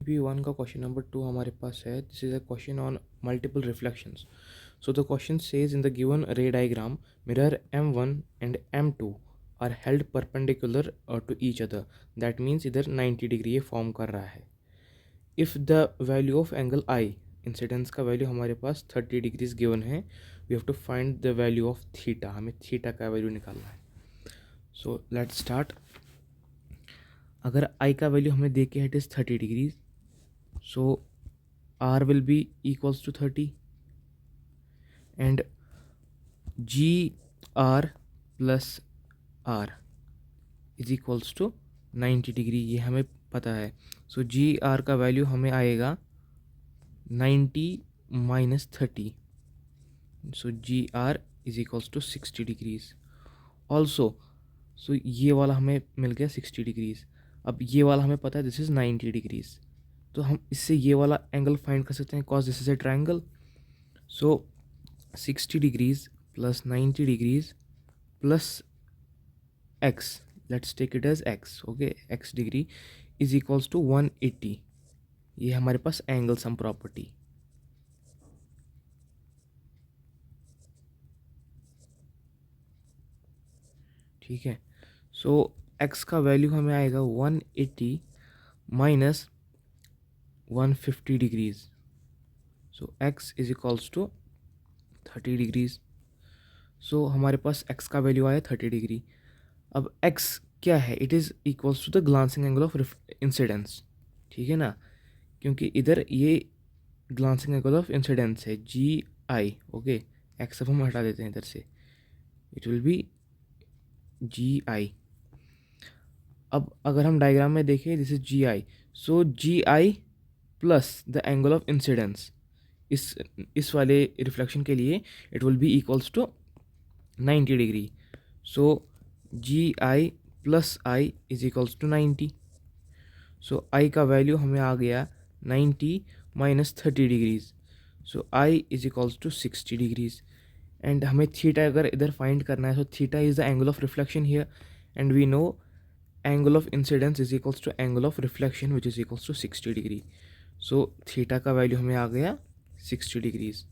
P1 का question number 2 हमारे पास है. This is a question on multiple reflections. So the question says in the given ray diagram, mirror M1 and M2 are held perpendicular to each other. That means इधर 90 degree ये form कर रहा है. If the value of angle I, incidence का value हमारे पास 30 degrees given है, we have to find the value of theta. हमें थीटा का वैल्यू निकालना है. So let's start. अगर I का वैल्यू हमें दे के it is 30 degrees, so R will be equals to 30 and GR plus R is equals to 90 degree. ये हमें पता है. सो GR का वैल्यू हमें आएगा 90 minus 30. So GR is equals to 60 degrees. Also so ये वाला हमें मिल गया 60 डिग्रीज. अब ये वाला हमें पता है दिस इज़ 90 डिग्रीज, तो हम इससे ये वाला एंगल फाइंड कर सकते हैं cause this is a triangle. So 60 degrees plus 90 degrees plus x, let's take it as x. Okay, x degree is equals to 180. ये हमारे पास एंगल सम प्रॉपर्टी. ठीक है. सो x का वैल्यू हमें आएगा 180 minus 150 degrees. So x is equals to 30 degrees. So हमारे पास x का वैल्यू आया 30 डिग्री. अब x क्या है? It is equals to the glancing angle of incidence. ठीक है ना, क्योंकि इधर ये ग्लांसिंग एंगल ऑफ इंसिडेंस है GI. ओके, x अब हम हटा देते हैं इधर से, इट विल बी GI. अब अगर हम डायग्राम में देखें, this is GI. So GI plus the angle of incidence इस वाले रिफ्लेक्शन के लिए it will be equals to 90 degree. So GI plus I is equals to 90. So I का वैल्यू हमें आ गया 90 minus 30 degrees. So I is equals to 60 degrees. And हमें theta अगर इधर फाइंड करना है, so theta is the angle of reflection here, and we know angle of incidence is equals to angle of reflection which is equals to 60 degree. So theta का value हमें आ गया 60 degrees.